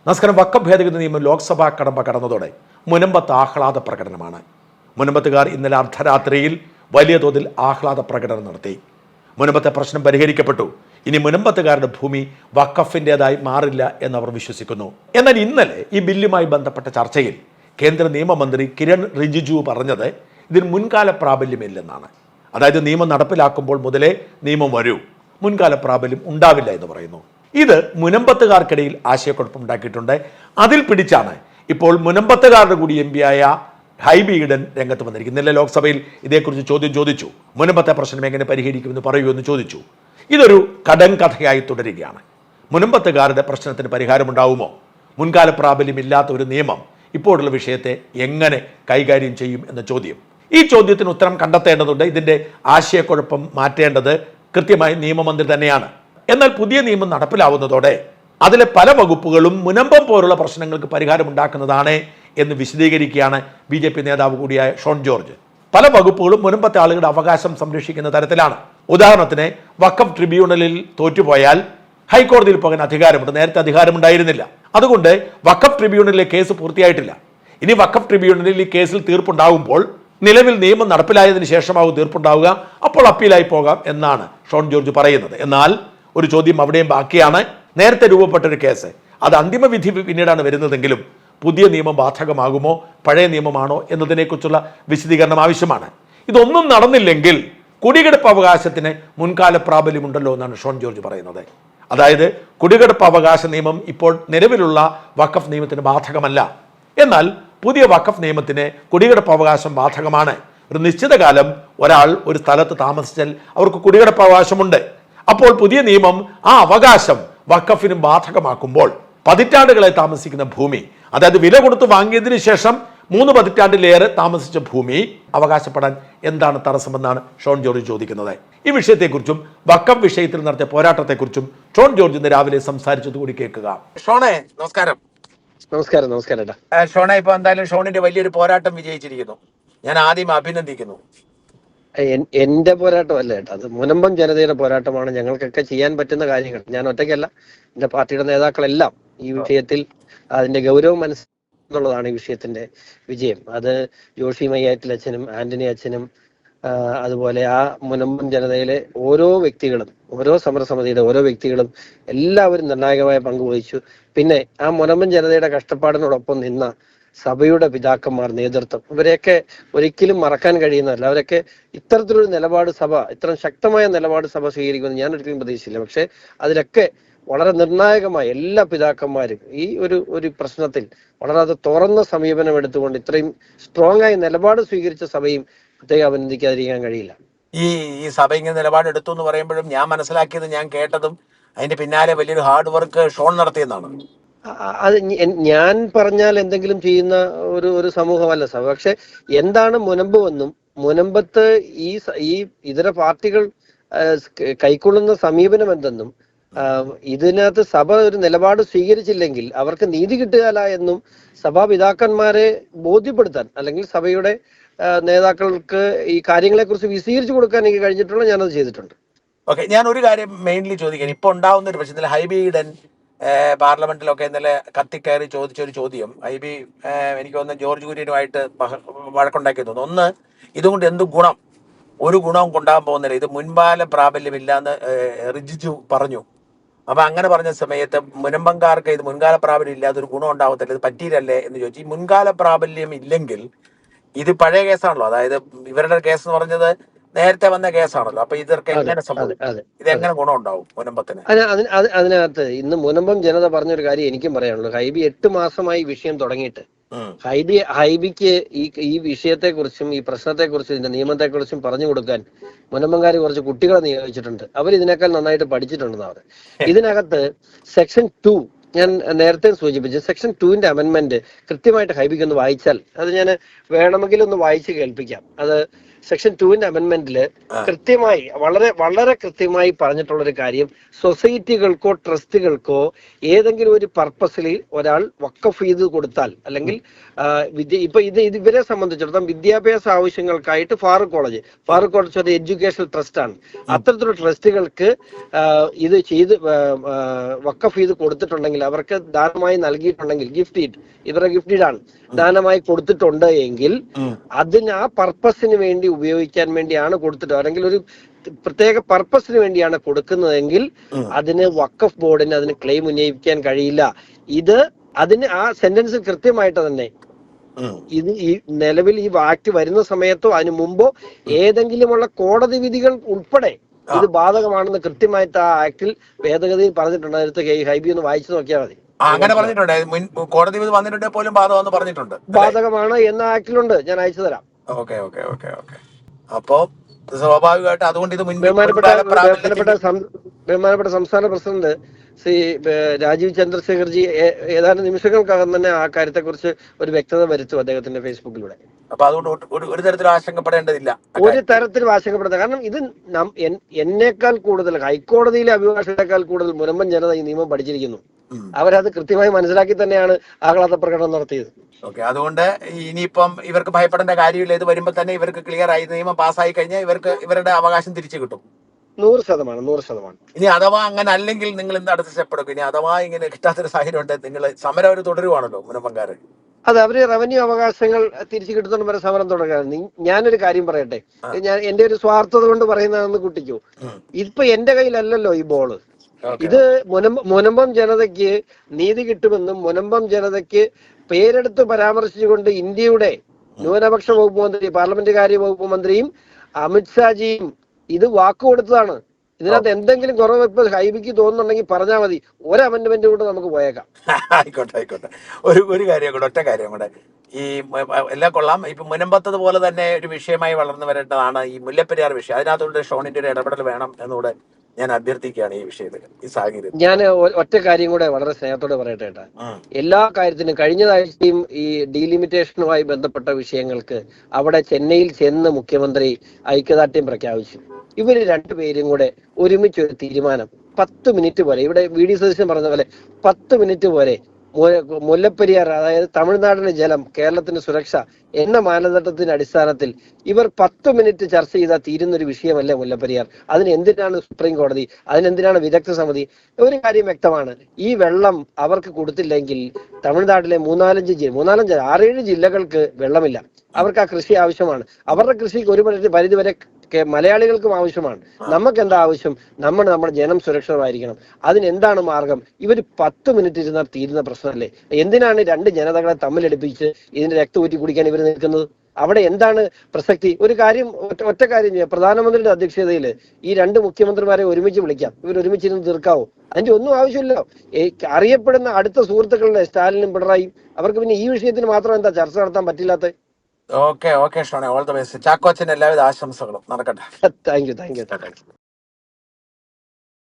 നമസ്കാരം. വഖഫ് ഭേദഗതി നിയമം ലോക്സഭാ കടമ്പ കടന്നതോടെ മുനമ്പത്ത് ആഹ്ലാദ പ്രകടനമാണ്. മുനമ്പത്തുകാർ ഇന്നലെ അർദ്ധരാത്രിയിൽ വലിയ തോതിൽ ആഹ്ലാദ പ്രകടനം നടത്തി. മുനമ്പത്തെ പ്രശ്നം പരിഹരിക്കപ്പെട്ടു. ഇനി മുനമ്പത്തുകാരുടെ ഭൂമി വഖഫിൻ്റെതായി മാറില്ല എന്നവർ വിശ്വസിക്കുന്നു. എന്നാൽ ഇന്നലെ ഈ ബില്ലുമായി ബന്ധപ്പെട്ട ചർച്ചയിൽ കേന്ദ്ര നിയമമന്ത്രി കിരൺ റിജിജു പറഞ്ഞത് ഇതിന് മുൻകാല പ്രാബല്യമില്ലെന്നാണ്. അതായത് നിയമം നടപ്പിലാക്കുമ്പോൾ മുതലേ നിയമം വരൂ, മുൻകാല പ്രാബല്യം ഉണ്ടാവില്ല എന്ന് പറയുന്നു. ഇത് മുനമ്പത്തുകാർക്കിടയിൽ ആശയക്കുഴപ്പമുണ്ടാക്കിയിട്ടുണ്ട്. അതിൽ പിടിച്ചാണ് ഇപ്പോൾ മുനമ്പത്തുകാരുടെ കൂടി എം പിയായ ഹൈബി ഈഡൻ രംഗത്ത് വന്നിരിക്കുന്നത്. ഇന്നലെ ലോക്സഭയിൽ ഇതേക്കുറിച്ച് ചോദ്യം ചോദിച്ചു. മുനമ്പത്തെ പ്രശ്നം എങ്ങനെ പരിഹരിക്കുമെന്ന് പറയൂ എന്ന് ചോദിച്ചു. ഇതൊരു കടങ്കഥയായി തുടരുകയാണ്. മുനമ്പത്തുകാരുടെ പ്രശ്നത്തിന് പരിഹാരമുണ്ടാവുമോ? മുൻകാല പ്രാബല്യമില്ലാത്ത ഒരു നിയമം ഇപ്പോഴുള്ള വിഷയത്തെ എങ്ങനെ കൈകാര്യം ചെയ്യും എന്ന ചോദ്യം. ഈ ചോദ്യത്തിന് ഉത്തരം കണ്ടെത്തേണ്ടതുണ്ട്. ഇതിൻ്റെ ആശയക്കുഴപ്പം മാറ്റേണ്ടത് കൃത്യമായി നിയമമന്ത്രി തന്നെയാണ്. എന്നാൽ പുതിയ നിയമം നടപ്പിലാവുന്നതോടെ അതിലെ പല വകുപ്പുകളും മുനമ്പം പോലുള്ള പ്രശ്നങ്ങൾക്ക് പരിഹാരമുണ്ടാക്കുന്നതാണ് എന്ന് വിശദീകരിക്കുകയാണ് BJP നേതാവ് കൂടിയായ ഷോൺ ജോർജ്. പല വകുപ്പുകളും മുനമ്പത്തെ ആളുകളുടെ അവകാശം സംരക്ഷിക്കുന്ന തരത്തിലാണ്. ഉദാഹരണത്തിന് വഖഫ് ട്രിബ്യൂണലിൽ തോറ്റുപോയാൽ ഹൈക്കോടതിയിൽ പോകാൻ അധികാരമുണ്ട്. നേരത്തെ അധികാരമുണ്ടായിരുന്നില്ല. അതുകൊണ്ട് വഖഫ് ട്രിബ്യൂണലിലെ കേസ് പൂർത്തിയായിട്ടില്ല. ഇനി വഖഫ് ട്രിബ്യൂണലിൽ ഈ കേസിൽ തീർപ്പുണ്ടാകുമ്പോൾ നിലവിൽ നിയമം നടപ്പിലായതിനു ശേഷമാവും തീർപ്പുണ്ടാവുക. അപ്പോൾ അപ്പീലായി പോകാം എന്നാണ് ഷോൺ ജോർജ് പറയുന്നത്. എന്നാൽ ഒരു ചോദ്യം അവിടെയും ബാക്കിയാണ്. നേരത്തെ രൂപപ്പെട്ടൊരു കേസ് അത് അന്തിമ വിധി പിന്നീടാണ് വരുന്നതെങ്കിലും പുതിയ നിയമം ബാധകമാകുമോ, പഴയ നിയമമാണോ എന്നതിനെക്കുറിച്ചുള്ള വിശദീകരണം ആവശ്യമാണ്. ഇതൊന്നും നടന്നില്ലെങ്കിൽ കുടികിടപ്പ് അവകാശത്തിന് മുൻകാല പ്രാബല്യമുണ്ടല്ലോ എന്നാണ് ഷോൺ ജോർജ് പറയുന്നത്. അതായത് കുടികിടപ്പ് അവകാശ നിയമം ഇപ്പോൾ നിലവിലുള്ള വഖഫ് നിയമത്തിന് ബാധകമല്ല. എന്നാൽ പുതിയ വഖഫ് നിയമത്തിന് കുടികിടപ്പ് അവകാശം ബാധകമാണ്. ഒരു നിശ്ചിത കാലം ഒരാൾ ഒരു സ്ഥലത്ത് താമസിച്ചാൽ അവർക്ക് കുടികിടപ്പ് അവകാശമുണ്ട്. അപ്പോൾ പുതിയ നിയമം ആ അവകാശം വഖഫിനും ബാധകമാക്കുമ്പോൾ പതിറ്റാണ്ടുകളെ താമസിക്കുന്ന ഭൂമി, അതായത് വില കൊടുത്ത് വാങ്ങിയതിന് ശേഷം 3 പതിറ്റാണ്ടിലേറെ താമസിച്ച ഭൂമി അവകാശപ്പെടാൻ എന്താണ് തടസ്സമെന്നാണ് ഷോൺ ജോർജ് ചോദിക്കുന്നത്. ഈ വിഷയത്തെക്കുറിച്ചും വഖഫ് വിഷയത്തിൽ നടത്തിയ പോരാട്ടത്തെക്കുറിച്ചും ഷോൺ ജോർജ് ഇന്ന് രാവിലെ സംസാരിച്ചത് കൂടി കേൾക്കുക. ഷോണേ, നമസ്കാരം. നമസ്കാരം. ഷോണെ, ഇപ്പൊ എന്തായാലും ഷോണിന്റെ വലിയൊരു പോരാട്ടം വിജയിച്ചിരിക്കുന്നു. ഞാൻ ആദ്യം അഭിനന്ദിക്കുന്നു. എന്റെ പോരാട്ടമല്ല കേട്ടോ, അത് മുനമ്പം ജനതയുടെ പോരാട്ടമാണ്. ഞങ്ങൾക്കൊക്കെ ചെയ്യാൻ പറ്റുന്ന കാര്യങ്ങൾ, ഞാൻ ഒറ്റയ്ക്കല്ല, എന്റെ പാർട്ടിയുടെ നേതാക്കളെല്ലാം ഈ വിഷയത്തിൽ അതിന്റെ ഗൗരവം മനസ്സിലുള്ളതാണ് ഈ വിഷയത്തിന്റെ വിജയം. അത് ജോഷി മയ്യാറ്റിൽ അച്ഛനും ആന്റണി അച്ഛനും അതുപോലെ ആ മുനമ്പം ജനതയിലെ ഓരോ വ്യക്തികളും, ഓരോ സമരസമിതിയുടെ ഓരോ വ്യക്തികളും എല്ലാവരും നിർണായകമായ പങ്ക് വഹിച്ചു. പിന്നെ ആ മുനമ്പം ജനതയുടെ കഷ്ടപ്പാടിനോടൊപ്പം നിന്ന സഭയുടെ പിതാക്കന്മാർ, നേതൃത്വം, ഇവരെയൊക്കെ ഒരിക്കലും മറക്കാൻ കഴിയുന്നതല്ല. അവരൊക്കെ ഇത്തരത്തിലൊരു നിലപാട് സഭ, ഇത്രയും ശക്തമായ നിലപാട് സഭ സ്വീകരിക്കുമെന്ന് ഞാൻ ഒരിക്കലും പ്രതീക്ഷിച്ചില്ല. പക്ഷെ അതിലൊക്കെ വളരെ നിർണായകമായ എല്ലാ പിതാക്കന്മാരും ഈ ഒരു പ്രശ്നത്തിൽ വളരെ തുറന്ന സമീപനം എടുത്തുകൊണ്ട് ഇത്രയും സ്ട്രോങ് ആയ നിലപാട് സ്വീകരിച്ച സഭയും പ്രത്യേകം അഭിനന്ദിക്കാതിരിക്കാൻ കഴിയില്ല. ഈ സഭ ഇങ്ങനെ നിലപാടെടുത്തു എന്ന് പറയുമ്പോഴും ഞാൻ മനസ്സിലാക്കിയത്, ഞാൻ കേട്ടതും അതിന്റെ പിന്നാലെ വലിയൊരു ഹാർഡ് വർക്ക് ഷോൺ നടത്തിയെന്നാണ്. അത് ഞാൻ പറഞ്ഞാൽ എന്തെങ്കിലും ചെയ്യുന്ന ഒരു സമൂഹമല്ല സഭ. പക്ഷെ എന്താണ് മുനമ്പെന്നും മുനമ്പത്ത് ഈ ഇതര പാർട്ടികൾ കൈക്കൊള്ളുന്ന സമീപനം എന്തെന്നും ഇതിനകത്ത് സഭ ഒരു നിലപാട് സ്വീകരിച്ചില്ലെങ്കിൽ അവർക്ക് നീതി കിട്ടുകയില്ല എന്നും സഭാപിതാക്കന്മാരെ ബോധ്യപ്പെടുത്താൻ, അല്ലെങ്കിൽ സഭയുടെ നേതാക്കൾക്ക് ഈ കാര്യങ്ങളെ കുറിച്ച് വിശദീകരിച്ചു കൊടുക്കാൻ എനിക്ക് കഴിഞ്ഞിട്ടുള്ള ഞാനത് ചെയ്തിട്ടുണ്ട്. ഓക്കെ, ഞാൻ ഒരു കാര്യം മെയിൻലി ചോദിക്കാൻ, ഇപ്പൊ ഉണ്ടാവുന്ന ഒരു പ്രശ്നത്തിൽ ഹൈബി ഈഡൻ പാർലമെന്റിലൊക്കെ ഇന്നലെ കത്തിക്കയറി ചോദിച്ചൊരു ചോദ്യം, ഹൈബി എനിക്ക് തോന്നുന്നു ജോർജ് കുര്യനുമായിട്ട് വഴക്കുണ്ടാക്കി തോന്നുന്നു. ഒന്ന്, ഇതുകൊണ്ട് എന്ത് ഗുണം? ഒരു ഗുണവും കൊണ്ടാകാൻ പോകുന്നില്ല. ഇത് മുൻകാല പ്രാബല്യമില്ല എന്ന് റിജിജു പറഞ്ഞു. അപ്പൊ അങ്ങനെ പറഞ്ഞ സമയത്ത് മുനമ്പംകാർക്ക് ഇത് മുൻകാല പ്രാബല്യം ഇല്ലാതെ ഒരു ഗുണം ഉണ്ടാവത്തില്ല, ഇത് പറ്റിയില്ലല്ലേ എന്ന് ചോദിച്ചു. ഈ മുൻകാല പ്രാബല്യം ഇല്ലെങ്കിൽ ഇത് പഴയ കേസാണല്ലോ, അതായത് ഇവരുടെ കേസ് എന്ന് പറഞ്ഞത് നേരത്തെ വന്ന കേസാണല്ലോ. അപ്പൊ ഇതൊക്കെ എങ്ങനെ സംഭവിക്കും? ഇത് എങ്ങനെ ഗുണം ഉണ്ടാവും മുനമ്പത്തിന്? അതിനകത്ത് ഇന്ന് മുനമ്പം ജനത പറഞ്ഞൊരു കാര്യം എനിക്കും പറയാനുള്ളൂ. ഹൈബി 8 മാസമായി വിഷയം തുടങ്ങിയിട്ട് ഹൈബിക്ക് ഈ വിഷയത്തെക്കുറിച്ചും ഈ പ്രശ്നത്തെക്കുറിച്ചും ഇതിന്റെ നിയമത്തെക്കുറിച്ചും പറഞ്ഞു കൊടുക്കാൻ മുനമ്പംകാർ കുറച്ച് കുട്ടികളെ നിയോഗിച്ചിട്ടുണ്ട്. അവർ ഇതിനേക്കാൾ നന്നായിട്ട് പഠിച്ചിട്ടുണ്ടെന്ന് അവർ. ഇതിനകത്ത് സെക്ഷൻ 2 ഞാൻ നേരത്തെ സൂചിപ്പിച്ചു, സെക്ഷൻ 2ന്റെ അമെന്റ്മെന്റ് കൃത്യമായിട്ട് ഹൈബിക്ക് ഒന്ന് വായിച്ചാൽ, അത് ഞാൻ വേണമെങ്കിൽ ഒന്ന് വായിച്ച് കേൾപ്പിക്കാം. അത് സെക്ഷൻ 2 അമെന്റ്മെന്റിൽ കൃത്യമായി വളരെ വളരെ കൃത്യമായി പറഞ്ഞിട്ടുള്ള ഒരു കാര്യം, സൊസൈറ്റികൾക്കോ ട്രസ്റ്റുകൾക്കോ ഏതെങ്കിലും ഒരു പർപ്പസിൽ ഒരാൾ വഖഫ് ചെയ്ത് കൊടുത്താൽ, അല്ലെങ്കിൽ ഇപ്പൊ ഇവരെ സംബന്ധിച്ചിടത്തോളം വിദ്യാഭ്യാസ ആവശ്യങ്ങൾക്കായിട്ട് ഫാറൂഖ് കോളേജ് ഒരു എഡ്യൂക്കേഷണൽ ട്രസ്റ്റ് ആണ്. അത്തരത്തിലുള്ള ട്രസ്റ്റുകൾക്ക് ഇത് ചെയ്ത് വഖഫ് ചെയ്ത് കൊടുത്തിട്ടുണ്ടെങ്കിൽ, അവർക്ക് ദാനമായി നൽകിയിട്ടുണ്ടെങ്കിൽ, ഇവരുടെ ഗിഫ്റ്റഡ് ആണ്, ദാനമായി കൊടുത്തിട്ടുണ്ട് എങ്കിൽ അതിന് ആ പർപ്പസിന് വേണ്ടി ഉപയോഗിക്കാൻ വേണ്ടിയാണ് കൊടുത്തിട്ട്, അല്ലെങ്കിൽ ഒരു പ്രത്യേക പർപ്പസിന് വേണ്ടിയാണ് കൊടുക്കുന്നതെങ്കിൽ അതിന് വഖഫ് ബോർഡിന് അതിന് ക്ലെയിം ഉന്നയിക്കാൻ കഴിയില്ല. അതിന് ആ സെന്റൻസിൽ കൃത്യമായിട്ട് തന്നെ ഇത് ഈ നിലവിൽ ഈ ആക്ട് വരുന്ന സമയത്തോ അതിനു മുമ്പോ ഏതെങ്കിലുമുള്ള കോടതി വിധികൾ ഉൾപ്പെടെ ഇത് ബാധകമാണെന്ന് കൃത്യമായിട്ട് ആ ആക്ടിൽ ഭേദഗതിയിൽ പറഞ്ഞിട്ടുണ്ട്. അടുത്ത് ഹൈബി ഒന്ന് വായിച്ചു നോക്കിയാൽ മതി. അങ്ങനെ പറഞ്ഞിട്ടുണ്ട്, കോടതി വിധി വന്നിട്ടുണ്ടെ പോലും ബാധകമെന്ന് പറഞ്ഞിട്ടുണ്ട്, ബാധകമാണ് എന്ന ആക്ടിലുണ്ട്. ഞാൻ അയച്ചു തരാം. Okay okay okay okay. അപ്പോ സ്വാഭാവികമായിട്ട് അതുകൊണ്ട് ഇത് ബഹുമാനപ്പെട്ട സംസ്ഥാന പ്രസിഡന്റ് ശ്രീ രാജീവ് ചന്ദ്രശേഖർജി ഏതാനും നിമിഷങ്ങൾക്കകം തന്നെ ആ കാര്യത്തെ കുറിച്ച് ഒരു വ്യക്തത വരുത്തും അദ്ദേഹത്തിന്റെ ഫേസ്ബുക്കിലൂടെ. അപ്പൊ അതുകൊണ്ട് ഒരു തരത്തിലും ആശങ്കപ്പെടേണ്ടതില്ല, ഒരു തരത്തിലും ആശങ്കപ്പെടുന്നത്. കാരണം ഇത് എന്നേക്കാൾ കൂടുതൽ ഹൈക്കോടതിയിലെ അഭിഭാഷകരെക്കാൾ കൂടുതൽ മുനമ്പം ജനത ഈ നിയമം പഠിച്ചിരിക്കുന്നു. അവരത് കൃത്യമായി മനസ്സിലാക്കി തന്നെയാണ് ആഹ്ലാദ പ്രകടനം നടത്തിയത്. ഓക്കെ, അതുകൊണ്ട് ഇനിയിപ്പം ഇവർക്ക് ഭയപ്പെടേണ്ട കാര്യമില്ല. ഇത് വരുമ്പോൾ തന്നെ ഇവർക്ക് ക്ലിയർ ആയി, നിയമം പാസ്സായി കഴിഞ്ഞാൽ ഇവരുടെ അവകാശം തിരിച്ചു കിട്ടും. 100%. ഇനി അഥവാ അങ്ങനെ അല്ലെങ്കിൽ നിങ്ങൾ ഇന്ന് അടുത്ത സ്റ്റെപ്പ് എടുക്കും. ഇനി അഥവാ ഇങ്ങനെ കിട്ടാത്തൊരു സാഹചര്യം ഉണ്ട്, നിങ്ങൾ സമരം അവർ തുടരുവാണല്ലോ മുനമ്പംകാര്. അത് അവര് റവന്യൂ അവകാശങ്ങൾ തിരിച്ചു കിട്ടുന്ന വരെ സമരം തുടങ്ങാൻ. ഞാനൊരു കാര്യം പറയട്ടെ, ഞാൻ എന്റെ ഒരു സ്വാർത്ഥത കൊണ്ട് പറയുന്നതെന്ന് കുട്ടിക്കോ, ഇപ്പൊ എന്റെ കയ്യിലല്ലല്ലോ ഈ ബോള്. ഇത് മുനമ്പം ജനതയ്ക്ക് നീതി കിട്ടുമെന്നും മുനമ്പം ജനതയ്ക്ക് പേരെടുത്ത് പരാമർശിച്ചുകൊണ്ട് ഇന്ത്യയുടെ ന്യൂനപക്ഷ വകുപ്പ് മന്ത്രി, പാർലമെന്റ് കാര്യ വകുപ്പ് മന്ത്രിയും അമിത്ഷാജിയും ഇത് വാക്കുകൊടുത്തതാണ്. ഇതിനകത്ത് എന്തെങ്കിലും കുറവ് ഇപ്പൊ ഹൈബിക്ക് തോന്നുന്നുണ്ടെങ്കിൽ പറഞ്ഞാൽ മതി, ഒരു അമെന്റ്മെന്റ് കൊണ്ട് നമുക്ക് പോയേക്കാം. ആയിക്കോട്ടെ. ഒരു കാര്യം കൂടെ, ഒറ്റ കാര്യം കൂടെ. ഈ എല്ലാം കൊള്ളാം. ഇപ്പൊ മുനമ്പത്തത് പോലെ തന്നെ ഒരു വിഷയമായി വളർന്നു വരേണ്ടതാണ് ഈ മുല്ലപ്പെരിയാർ വിഷയം. അതിനകത്തോടെ ഷോണിന്റെ ഒരു ഇടപെടൽ വേണം എന്നുകൂടെ ഞാൻ അഭ്യർത്ഥിക്കുകയാണ് ഈ വിഷയത്തിൽ, ഈ സാഹചര്യം. ഞാൻ ഒറ്റ കാര്യം കൂടെ വളരെ സ്നേഹത്തോടെ പറയട്ടെ ഏട്ടാ. എല്ലാ കാര്യത്തിനും കഴിഞ്ഞ ആഴ്ചയും ഈ ഡീലിമിറ്റേഷനുമായി ബന്ധപ്പെട്ട വിഷയങ്ങൾക്ക് അവിടെ ചെന്നൈയിൽ ചെന്ന് മുഖ്യമന്ത്രി ഐക്യദാർഢ്യം പ്രഖ്യാപിച്ചു. ഇവര് രണ്ടുപേരും കൂടെ ഒരുമിച്ച് ഒരു തീരുമാനം 10 മിനിറ്റ് പോലെ, ഇവിടെ വി ഡി സതീശൻ പറഞ്ഞ പോലെ 10 മിനിറ്റ് പോലെ മുല്ലപ്പെരിയാർ, അതായത് തമിഴ്നാടിന്റെ ജലം, കേരളത്തിന്റെ സുരക്ഷ എന്ന മാനദണ്ഡത്തിന്റെ അടിസ്ഥാനത്തിൽ ഇവർ 10 മിനിറ്റ് ചർച്ച ചെയ്താൽ തീരുന്നൊരു വിഷയമല്ലേ മുല്ലപ്പെരിയാർ. അതിന് എന്തിനാണ് സുപ്രീം കോടതി, അതിനെന്തിനാണ് വിദഗ്ധ സമിതി? ഒരു കാര്യം വ്യക്തമാണ്, ഈ വെള്ളം അവർക്ക് കൊടുത്തില്ലെങ്കിൽ തമിഴ്നാട്ടിലെ 6-7 ജില്ലകൾക്ക് വെള്ളമില്ല. അവർക്ക് ആ കൃഷി ആവശ്യമാണ്. അവരുടെ കൃഷിക്ക് ഒരു പരിധിവരെ മലയാളികൾക്കും ആവശ്യമാണ്. നമുക്ക് എന്താ ആവശ്യം? നമ്മുടെ ജനം സുരക്ഷിതമായിരിക്കണം. അതിനെന്താണ് മാർഗം? ഇവർ 10 മിനിറ്റ് ഇരുന്നാൽ തീരുന്ന പ്രശ്നമല്ലേ? എന്തിനാണ് രണ്ട് ജനതകളെ തമ്മിലടിപ്പിച്ച് ഇതിന്റെ രക്തം ഊറ്റി കുടിക്കാൻ ഇവർ നിൽക്കുന്നത്? അവിടെ എന്താണ് പ്രസക്തി? ഒരു കാര്യം, ഒറ്റ കാര്യം ചെയ്യാം. പ്രധാനമന്ത്രിയുടെ അധ്യക്ഷതയിൽ ഈ രണ്ട് മുഖ്യമന്ത്രിമാരെ ഒരുമിച്ച് വിളിക്കാം, ഇവർ ഒരുമിച്ചിരുന്ന് തീർക്കാവോ? അതിന്റെ ഒന്നും ആവശ്യമില്ലല്ലോ. അറിയപ്പെടുന്ന അടുത്ത സുഹൃത്തുക്കളുടെ സ്റ്റാലിനും പിണറായിയും, അവർക്ക് പിന്നെ ഈ വിഷയത്തിന് മാത്രം എന്താ ചർച്ച നടത്താൻ പറ്റില്ലാത്ത? ഓക്കെ ഷോണെ, ഓൾ ദ ബെസ്റ്റ്. ചാക്കോച്ചന് എല്ലാവിധ ആശംസകളും നടക്കട്ടെ. Thank U.